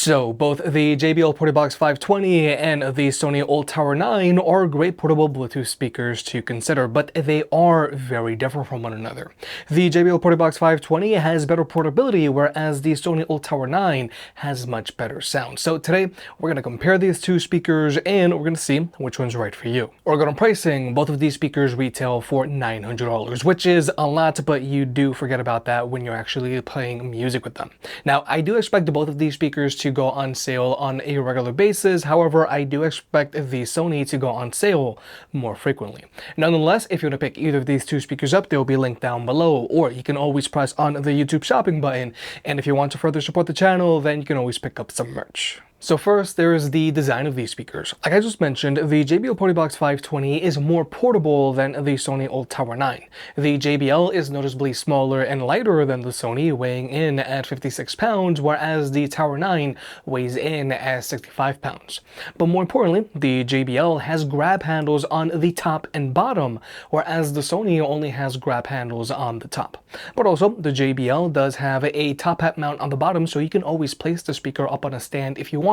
So, both the JBL Partybox 520 and the Sony ULT Tower 9 are great portable Bluetooth speakers to consider, but they are very different from one another. The JBL Partybox 520 has better portability, whereas the Sony ULT Tower 9 has much better sound. So today, we're going to compare these two speakers and we're going to see which one's right for you. Regarding pricing, both of these speakers retail for $900, which is a lot, but you do forget about that when you're actually playing music with them. Now, I do expect both of these speakers to go on sale on a regular basis. However, I do expect the Sony to go on sale more frequently. Nonetheless, if you want to pick either of these two speakers up, they'll be linked down below, or you can always press on the YouTube shopping button. And if you want to further support the channel, then you can always pick up some merch. So first, there's the design of these speakers. Like I just mentioned, the JBL Partybox 520 is more portable than the Sony ULT Tower 9. The JBL is noticeably smaller and lighter than the Sony, weighing in at 56 pounds, whereas the Tower 9 weighs in at 65 pounds. But more importantly, the JBL has grab handles on the top and bottom, whereas the Sony only has grab handles on the top. But also, the JBL does have a top hat mount on the bottom, so you can always place the speaker up on a stand if you want,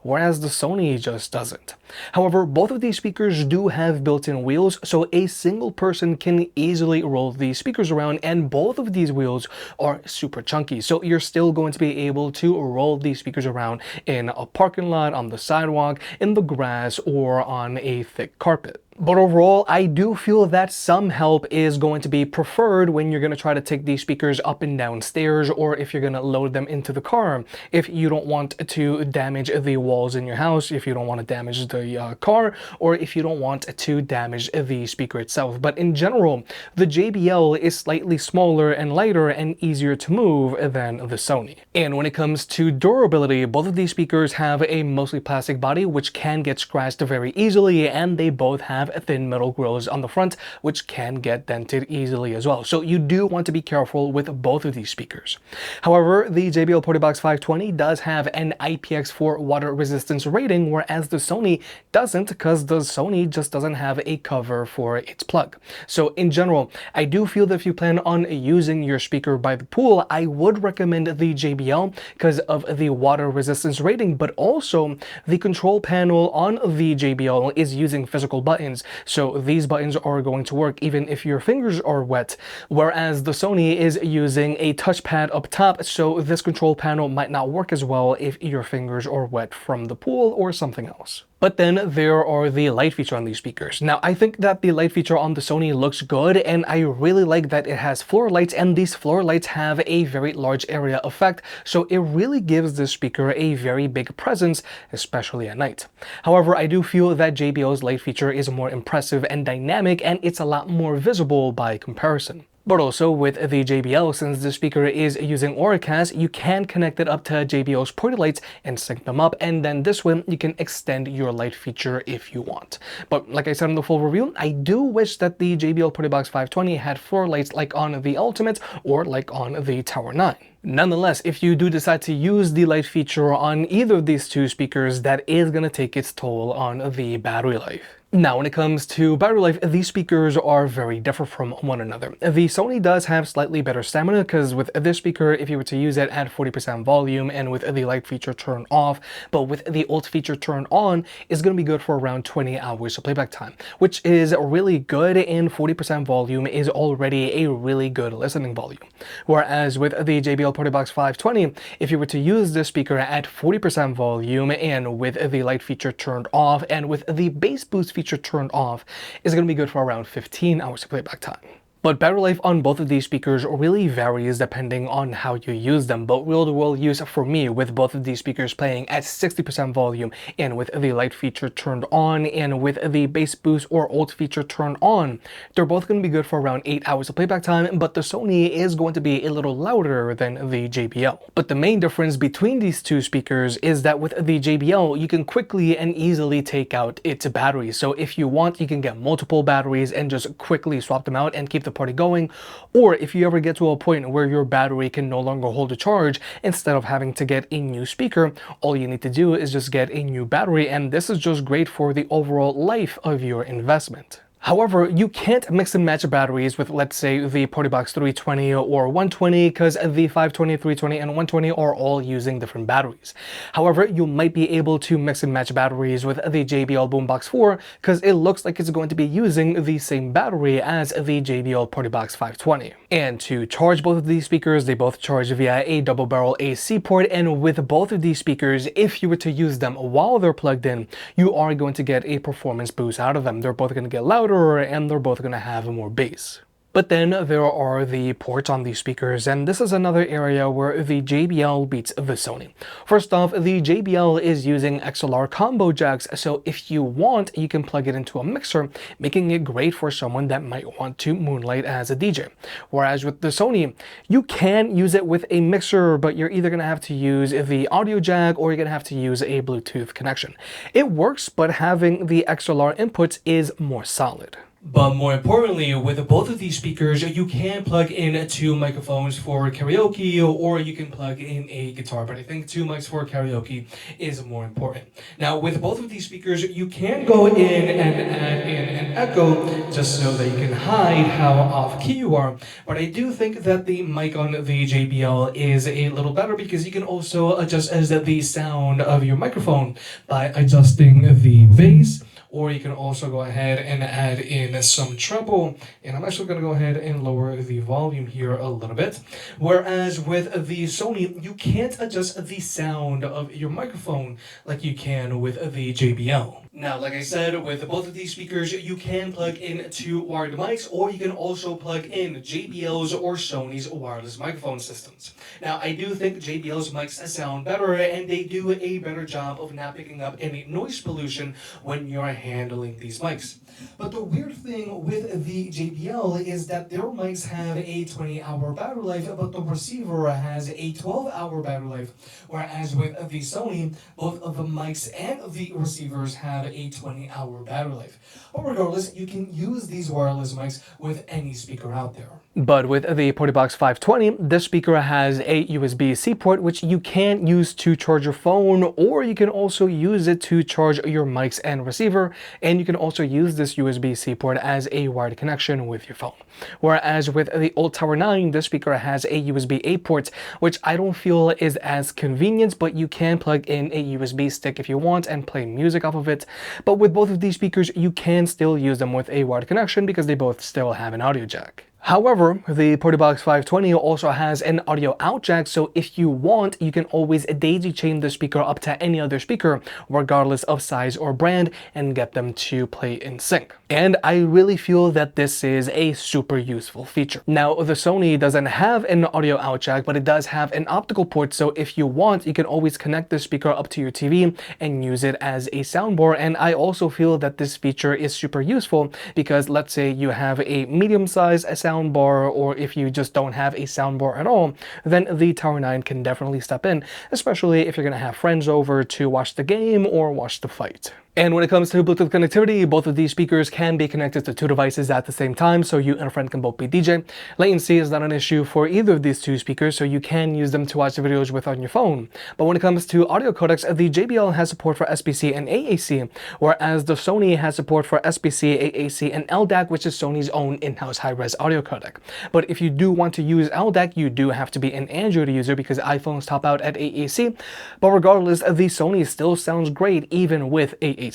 whereas the Sony just doesn't. However, both of these speakers do have built-in wheels, so a single person can easily roll these speakers around, and both of these wheels are super chunky, so you're still going to be able to roll these speakers around in a parking lot, on the sidewalk, in the grass, or on a thick carpet. But overall, I do feel that some help is going to be preferred when you're going to try to take these speakers up and down stairs, or if you're going to load them into the car. If you don't want to damage the walls in your house, if you don't want to damage the car, or if you don't want to damage the speaker itself. But in general, the JBL is slightly smaller and lighter and easier to move than the Sony. And when it comes to durability, both of these speakers have a mostly plastic body, which can get scratched very easily, and they both have thin metal grills on the front, which can get dented easily as well. So you do want to be careful with both of these speakers. However, the JBL Partybox 520 does have an IPX4 water resistance rating, whereas the Sony doesn't, because the Sony just doesn't have a cover for its plug. So in general, I do feel that if you plan on using your speaker by the pool, I would recommend the JBL because of the water resistance rating, but also the control panel on the JBL is using physical buttons. So these buttons are going to work even if your fingers are wet, whereas the Sony is using a touchpad up top, so this control panel might not work as well if your fingers are wet from the pool or something else. But then there are the light feature on these speakers. Now, I think that the light feature on the Sony looks good, and I really like that it has floor lights, and these floor lights have a very large area effect, so it really gives this speaker a very big presence, especially at night. However, I do feel that JBL's light feature is more impressive and dynamic, and it's a lot more visible by comparison. But also with the JBL, since the speaker is using Auracast, you can connect it up to JBL's porty lights and sync them up, and then this way you can extend your light feature if you want. But like I said in the full review, I do wish that the JBL Partybox 520 had floor lights like on the Ultimate or like on the Tower 9. Nonetheless, if you do decide to use the light feature on either of these two speakers, that is going to take its toll on the battery life. Now, when it comes to battery life, these speakers are very different from one another. The Sony does have slightly better stamina, because with this speaker, if you were to use it at 40% volume and with the light feature turned off, but with the ULT feature turned on, it's going to be good for around 20 hours of playback time, which is really good, and 40% volume is already a really good listening volume. Whereas with the JBL Partybox 520, if you were to use this speaker at 40% volume and with the light feature turned off and with the bass boost feature turned off, is going to be good for around 15 hours of playback time. But battery life on both of these speakers really varies depending on how you use them, but real-world use for me with both of these speakers playing at 60% volume and with the light feature turned on and with the bass boost or ULT feature turned on, they're both going to be good for around 8 hours of playback time, but the Sony is going to be a little louder than the JBL. But the main difference between these two speakers is that with the JBL, you can quickly and easily take out its batteries. So if you want, you can get multiple batteries and just quickly swap them out and keep the party going. Or if you ever get to a point where your battery can no longer hold a charge, instead of having to get a new speaker, all you need to do is just get a new battery, and this is just great for the overall life of your investment. However, you can't mix and match batteries with, let's say, the Partybox 320 or 120 because the 520, 320, and 120 are all using different batteries. However, you might be able to mix and match batteries with the JBL Boombox 4 because it looks like it's going to be using the same battery as the JBL Partybox 520. And to charge both of these speakers, they both charge via a double barrel AC port, and with both of these speakers, if you were to use them while they're plugged in, you are going to get a performance boost out of them. They're both going to get louder and they're both going to have more bass. But then there are the ports on these speakers, and this is another area where the JBL beats the Sony. First off, the JBL is using XLR combo jacks, so if you want, you can plug it into a mixer, making it great for someone that might want to moonlight as a DJ. Whereas with the Sony, you can use it with a mixer, but you're either going to have to use the audio jack or you're going to have to use a Bluetooth connection. It works, but having the XLR inputs is more solid. But more importantly, with both of these speakers, you can plug in two microphones for karaoke, or you can plug in a guitar, but I think two mics for karaoke is more important. Now, with both of these speakers, you can go in and add in an echo just so that you can hide how off key you are, but I do think that the mic on the JBL is a little better because you can also adjust the sound of your microphone by adjusting the bass, or you can also go ahead and add in some treble, and I'm actually going to go ahead and lower the volume here a little bit. Whereas with the Sony, you can't adjust the sound of your microphone like you can with the JBL. Now, like I said, with both of these speakers, you can plug in two wired mics, or you can also plug in JBL's or Sony's wireless microphone systems. Now, I do think JBL's mics sound better, and they do a better job of not picking up any noise pollution when you're handling these mics. But the weird thing with the JBL is that their mics have a 20-hour battery life, but the receiver has a 12-hour battery life. Whereas with the Sony, both of the mics and the receivers have a 20-hour battery life. But regardless, you can use these wireless mics with any speaker out there. But with the Partybox 520, this speaker has a USB-C port, which you can use to charge your phone, or you can also use it to charge your mics and receiver, and you can also use this USB-C port as a wired connection with your phone. Whereas with the ULT Tower 9, this speaker has a USB-A port, which I don't feel is as convenient, but you can plug in a USB stick if you want and play music off of it. But with both of these speakers, you can still use them with a wired connection because they both still have an audio jack. However, the Partybox 520 also has an audio out jack, so if you want, you can always daisy chain the speaker up to any other speaker, regardless of size or brand, and get them to play in sync. And I really feel that this is a super useful feature. Now, the Sony doesn't have an audio out jack, but it does have an optical port, so if you want, you can always connect the speaker up to your TV and use it as a soundbar. And I also feel that this feature is super useful because let's say you have a medium-sized soundbar, or if you just don't have a soundbar at all, then the Tower 9 can definitely step in, especially if you're going to have friends over to watch the game or watch the fight. And when it comes to Bluetooth connectivity, both of these speakers can be connected to two devices at the same time, so you and a friend can both be DJ. Latency is not an issue for either of these two speakers, so you can use them to watch the videos with on your phone. But when it comes to audio codecs, the JBL has support for SBC and AAC, whereas the Sony has support for SBC, AAC, and LDAC, which is Sony's own in-house high-res audio codec. But if you do want to use LDAC, you do have to be an Android user because iPhones top out at AAC. But regardless, the Sony still sounds great even with AAC.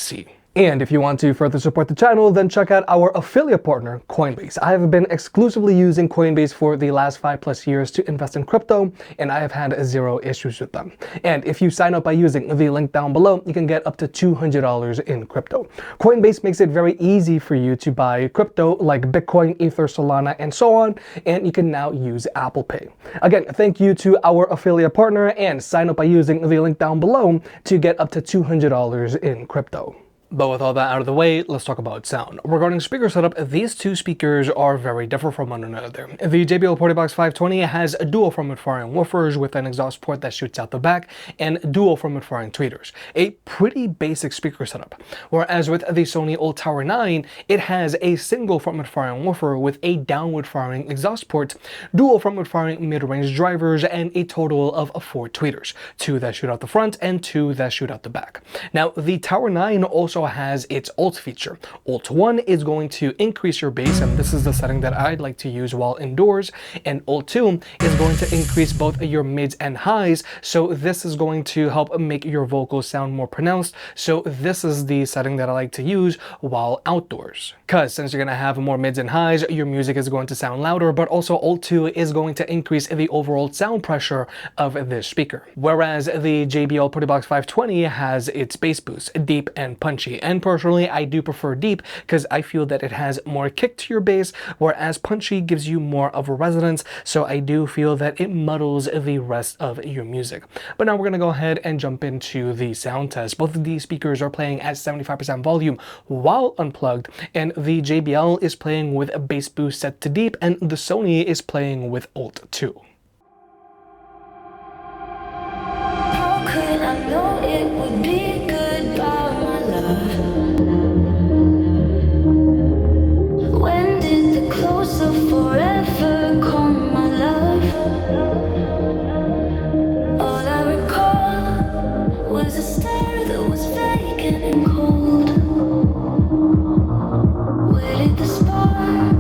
And if you want to further support the channel, then check out our affiliate partner, Coinbase. I have been exclusively using Coinbase for the last 5+ years to invest in crypto, and I have had zero issues with them. And if you sign up by using the link down below, you can get up to $200 in crypto. Coinbase makes it very easy for you to buy crypto like Bitcoin, Ether, Solana, and so on, and you can now use Apple Pay. Again, thank you to our affiliate partner, and sign up by using the link down below to get up to $200 in crypto. But with all that out of the way, let's talk about sound. Regarding speaker setup, these two speakers are very different from one another. The JBL Partybox 520 has dual front-mid-firing woofers with an exhaust port that shoots out the back and dual front-mid-firing tweeters. A pretty basic speaker setup. Whereas with the Sony ULT Tower 9, it has a single front-mid-firing woofer with a downward-firing exhaust port, dual front-mid-firing mid-range drivers, and a total of 4 tweeters. 2 that shoot out the front and 2 that shoot out the back. Now, the Tower 9 also also has its ULT feature. ULT 1 is going to increase your bass, and this is the setting that I'd like to use while indoors, and ULT 2 is going to increase both your mids and highs, so this is going to help make your vocals sound more pronounced. So this is the setting that I like to use while outdoors, because since you're going to have more mids and highs, your music is going to sound louder, but also ULT 2 is going to increase the overall sound pressure of this speaker. Whereas the JBL Partybox 520 has its bass boost, deep and punchy, and personally I do prefer deep because I feel that it has more kick to your bass, whereas punchy gives you more of a resonance, so I do feel that it muddles the rest of your music. But now we're going to go ahead and jump into the sound test. Both of these speakers are playing at 75% volume while unplugged, and the JBL is playing with a bass boost set to deep, and the Sony is playing with ULT 2. How could I know it would be goodbye, my love? When did the close of forever come, my love? All I recall was a stare that was vacant and cold. Where did the spark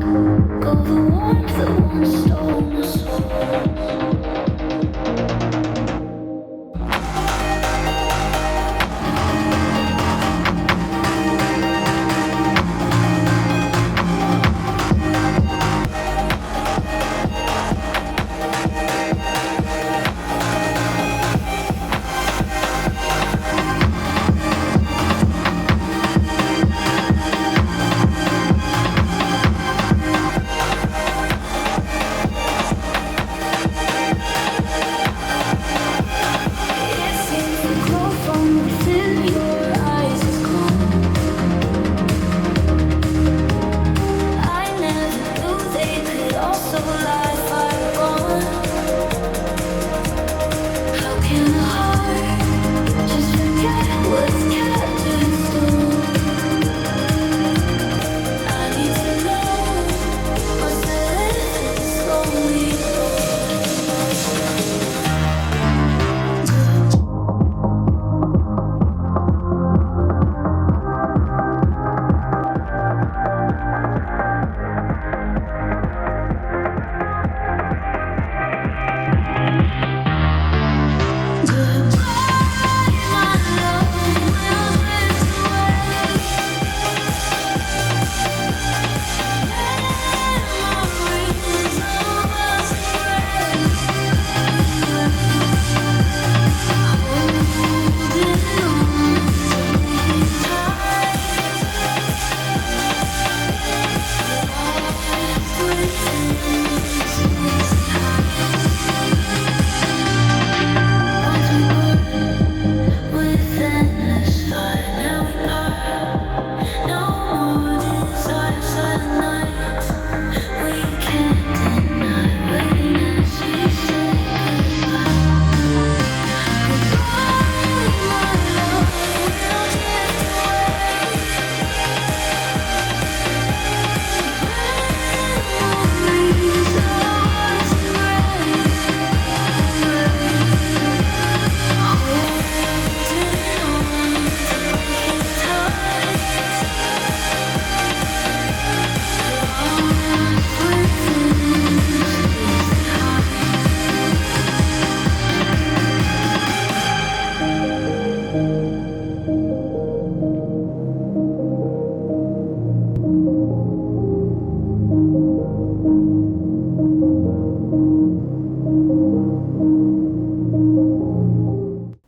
go, the warmth that once stole my soul?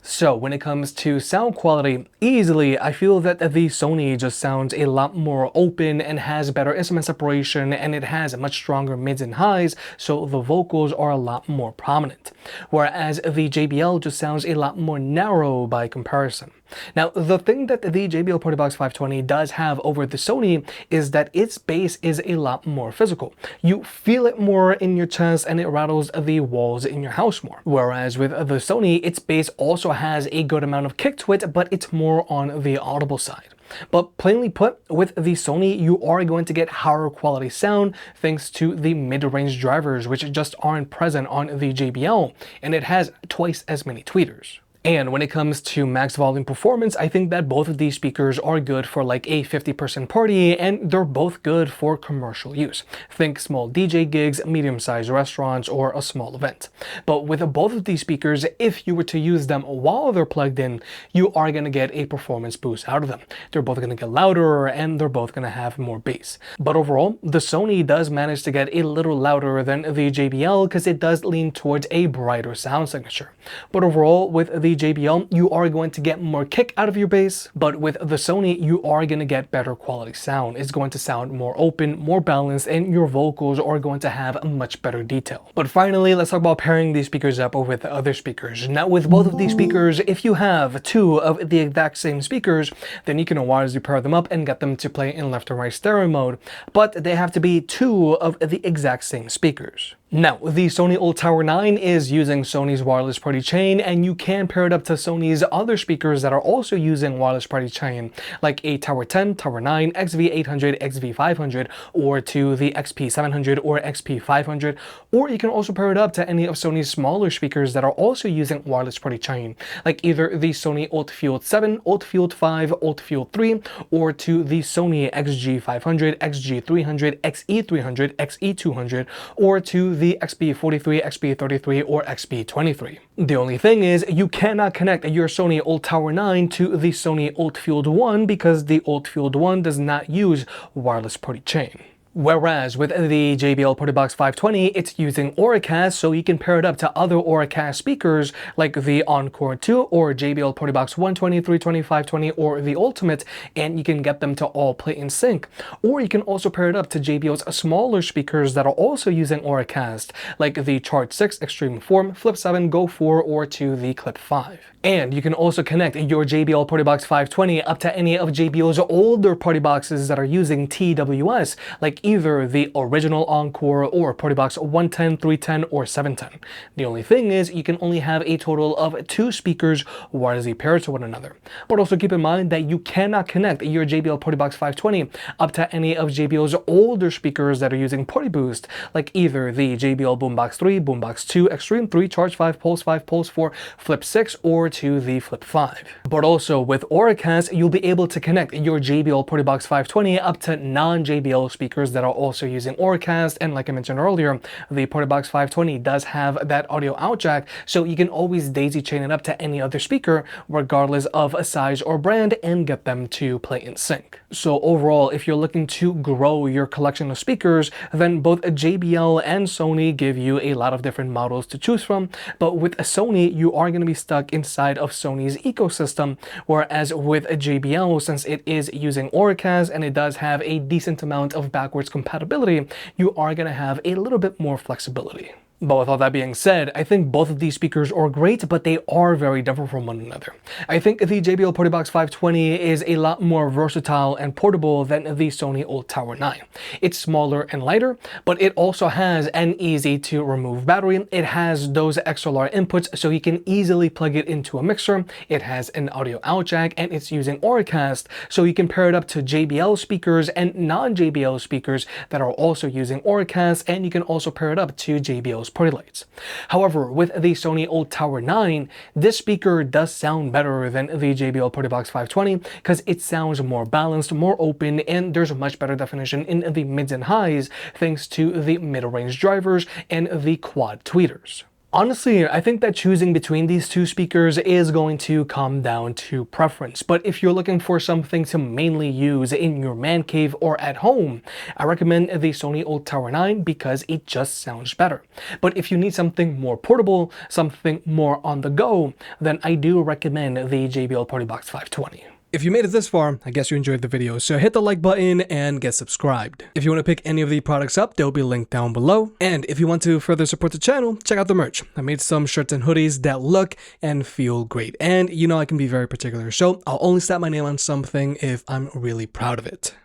So when it comes to sound quality, easily I feel that the Sony just sounds a lot more open and has better instrument separation, and it has much stronger mids and highs, so the vocals are a lot more prominent. Whereas the JBL just sounds a lot more narrow by comparison. Now, the thing that the JBL Partybox 520 does have over the Sony is that its bass is a lot more physical. You feel it more in your chest and it rattles the walls in your house more. Whereas with the Sony, its bass also has a good amount of kick to it, but it's more on the audible side. But plainly put, with the Sony, you are going to get higher quality sound thanks to the mid-range drivers, which just aren't present on the JBL, and it has twice as many tweeters. And when it comes to max volume performance, I think that both of these speakers are good for like a 50-person party, and they're both good for commercial use. Think small DJ gigs, medium-sized restaurants, or a small event. But with both of these speakers, if you were to use them while they're plugged in, you are going to get a performance boost out of them. They're both going to get louder, and they're both going to have more bass. But overall, the Sony does manage to get a little louder than the JBL because it does lean towards a brighter sound signature. But overall, with the JBL, you are going to get more kick out of your bass, but with the Sony, you are going to get better quality sound. It's going to sound more open, more balanced, and your vocals are going to have a much better detail. But finally, let's talk about pairing these speakers up with other speakers. Now, with both of these speakers, if you have two of the exact same speakers, then you can wirelessly pair them up and get them to play in left and right stereo mode, but they have to be two of the exact same speakers. Now, the Sony ULT Tower 9 is using Sony's wireless party chain, and you can pair it up to Sony's other speakers that are also using wireless party chain, like a Tower 10, Tower 9, XV800, XV500, or to the XP700 or XP500, or you can also pair it up to any of Sony's smaller speakers that are also using wireless party chain, like either the Sony ULT Field 7, ULT Field 5, ULT Field 3, or to the Sony XG500, XG300, XE300, XE200, or to the XP43, XP33, or XP23. The only thing is, you cannot connect your Sony ULT Tower 9 to the Sony ULT Field 1 because the ULT Field 1 does not use wireless party chain. Whereas with the JBL Partybox 520, it's using Auracast, so you can pair it up to other Auracast speakers like the Encore 2 or JBL Partybox 120, 320, 520, or the Ultimate, and you can get them to all play in sync. Or you can also pair it up to JBL's smaller speakers that are also using Auracast, like the Charge 6, Extreme Form, Flip 7, Go 4, or to the Clip 5. And you can also connect your JBL Partybox 520 up to any of JBL's older party boxes that are using TWS, like either the original Encore or Partybox 110, 310, or 710. The only thing is, you can only have a total of two speakers wirelessly paired to one another. But also keep in mind that you cannot connect your JBL Partybox 520 up to any of JBL's older speakers that are using Party Boost, like either the JBL Boombox 3, Boombox 2, Extreme 3, Charge 5, Pulse 4, Flip 6, or to the Flip 5. But also with Auracast, you'll be able to connect your JBL Partybox 520 up to non-JBL speakers that are also using Auracast, and like I mentioned earlier, the Partybox 520 does have that audio out jack, so you can always daisy chain it up to any other speaker regardless of a size or brand and get them to play in sync. So overall, if you're looking to grow your collection of speakers, then both JBL and Sony give you a lot of different models to choose from, but with Sony, you are going to be stuck inside of Sony's ecosystem, whereas with JBL, since it is using Auracast and it does have a decent amount of backwards compatibility, you are going to have a little bit more flexibility. But with all that being said, I think both of these speakers are great, but they are very different from one another. I think the JBL Partybox 520 is a lot more versatile and portable than the Sony ULT Tower 9. It's smaller and lighter, but it also has an easy to remove battery. It has those XLR inputs, so you can easily plug it into a mixer. It has an audio out jack, and it's using Auracast, so you can pair it up to JBL speakers and non-JBL speakers that are also using Auracast, and you can also pair it up to JBL's party lights. However, with the Sony ULT Tower 9, this speaker does sound better than the JBL Partybox 520 because it sounds more balanced, more open, and there's much better definition in the mids and highs thanks to the mid-range drivers and the quad tweeters. Honestly, I think that choosing between these two speakers is going to come down to preference, but if you're looking for something to mainly use in your man cave or at home, I recommend the Sony ULT Tower 9 because it just sounds better. But if you need something more portable, something more on the go, then I do recommend the JBL Partybox 520. If you made it this far, I guess you enjoyed the video, so hit the like button and get subscribed. If you want to pick any of the products up, they'll be linked down below. And if you want to further support the channel, check out the merch. I made some shirts and hoodies that look and feel great. And you know I can be very particular, so I'll only slap my name on something if I'm really proud of it.